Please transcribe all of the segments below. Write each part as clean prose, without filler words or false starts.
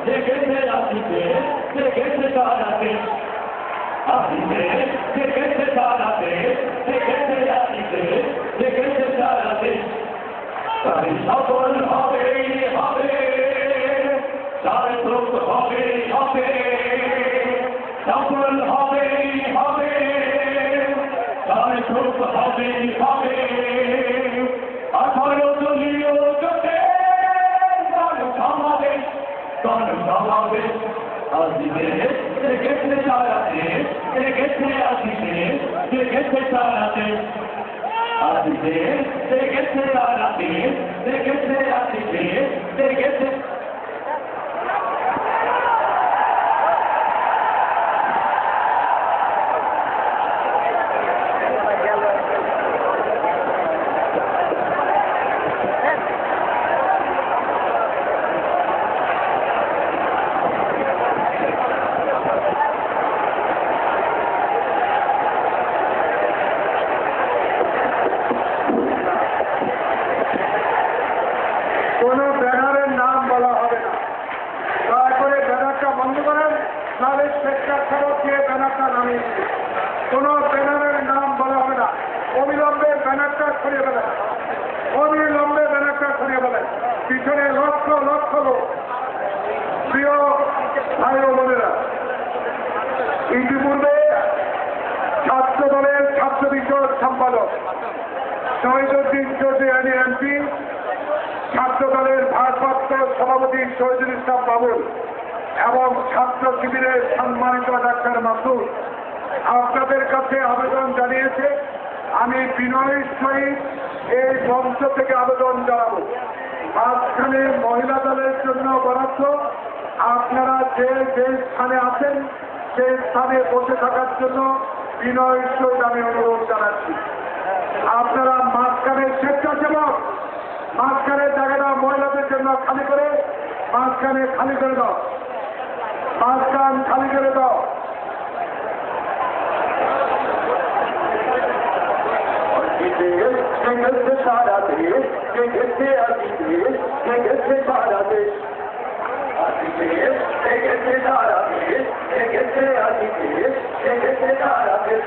জেগেছে রাতিতে জেগেছে তারাতে আসিতে জেগেছে তারাতে জেগেছে রাতিতে জেগেছে তারাতে তাই সফল হবেই হবে সার্থক হবেই হবে সফল হবেই হবে সার্থক হবেই হবে 18 দলীয় জোটে গণসমাবেশ আসিতে জেগেছে তারাতে জেগেছে আসিতে জেগেছে তারাতে আসিতে জেগেছে তারাতে জেগেছে আসিতে জেগেছে কোনো ব্যানারের নাম বলা হবে না। দয়া করে ব্যানারটা বন্ধ করেন, নাহলে স্বেচ্ছাসেবক দিয়ে ব্যানারটা নামিয়ে দিন। কোনো ব্যানারের নাম বলা হবে না। অবিলম্বে ব্যানারটা সরিয়ে ফেলেন, অবিলম্বে ব্যানারটা সরিয়ে ফেলেন। পিছনে লক্ষ লক্ষ লোক। প্রিয় ভাই ও বোনেরা, ইতিপূর্বে ছাত্র দলের ছাত্র বিষয়ক সম্পাদক শহীদুদ্দিন চৌধুরী এমপি, ছাত্র দলের ভারপ্রাপ্ত সভাপতি শহীদুল ইসলাম বাবুল এবং ছাত্র শিবিরের সম্মানিত ডাক্তার মাসুদ আপনাদের কাছে আবেদন জানিয়েছে। আমি বিনয়ের সহিত এই মঞ্চ থেকে আবেদন জানাবো, মাঝখানে মহিলা দলের জন্য বরাদ্দ আপনারা যে যে স্থানে আছেন সেই স্থানে বসে থাকার জন্য বিনয়ের সহিত আমি অনুরোধ জানাচ্ছি। আপনারা মাঝখানে স্বেচ্ছাসেবক মাঝখানের জায়গাটা মহিলাদের জন্য খালি করে মাঝখানে খালি করে দাও, মাঝখান খালি করে দাও। সারা দেশ জেগেছে আসিতে জেগেছে সারা দেশ আসিতে জেগেছে সারা দেশ জেগেছে আসিতে জেগেছে সারা দেশ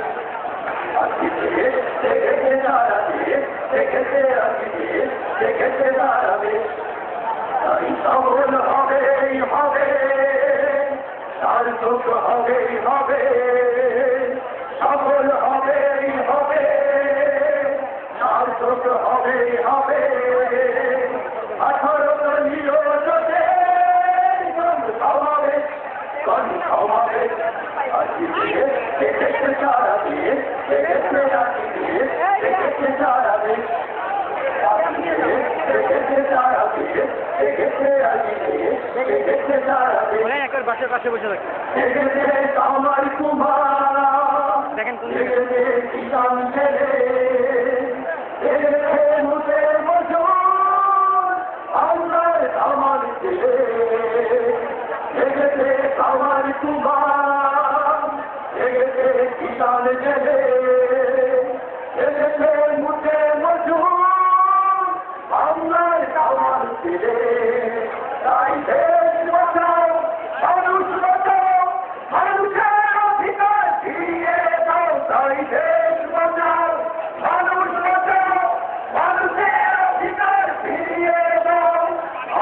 আসিতে জেগেছে সারা দেশ জেগেছে আসিতে জেগেছে সারা দেশ তাই সফল হবেই হবে সার্থক হবেই হবে সফল হবেই হবে সার্থক হবেই হবে 18 দলীয় জোটে গণসমাবেশ গণসমাবেশ আসিতে জেগেছে সারা দেশ জেগেছে আসিতে জেগেছে সারা দেশ আসিতে জেগেছে সারা দেশ জেগেছে আসিতে জেগেছে সারা দেশ একবার বাসের পাশে বসে থাকি জেগেছে কামার কুমার দেখেন জেগেছে কিষান ছেলে জেগেছে মুসের মজুর আমার আমার ছেলে জেগেছে কামার কুমার জেগেছে কিষান ছেলে জেগেছে মুসের মজুর আমার আমার ছেলে তাই দেশ বাঁচাও মানুষ বাঁচাও মানুষের অধিকার ফিরিয়ে দাও তাই দেশ বাঁচাও মানুষ বাঁচাও মানুষের অধিকার ফিরিয়ে দাও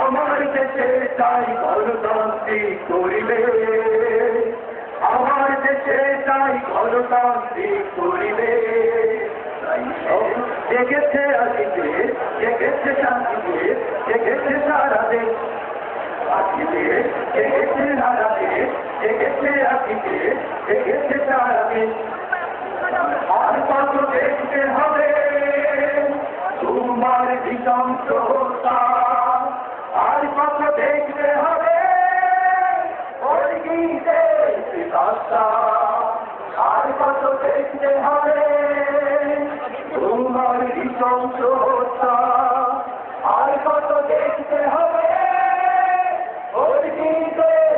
আমার দেশে চাই গণতান্ত্রিক পরিবেশ আমার দেশে চাই গণতান্ত্রিক পরিবেশ তাই সব জেগেছে আসিতে জেগেছে শান্তিতে জেগেছে সারা দেশ আসিতে জেগেছে সারা দেশ জেগেছে আসিতে জেগেছে সারা দেশ আর কত দেখতে হবে তোমার বিধ্বংসতা আর কত দেখতে হবে ওই গীতের বিকাশটা আর কত দেখতে হবে তোমার বিধ্বংসতা আর কত দেখতে হবে ওই গীতের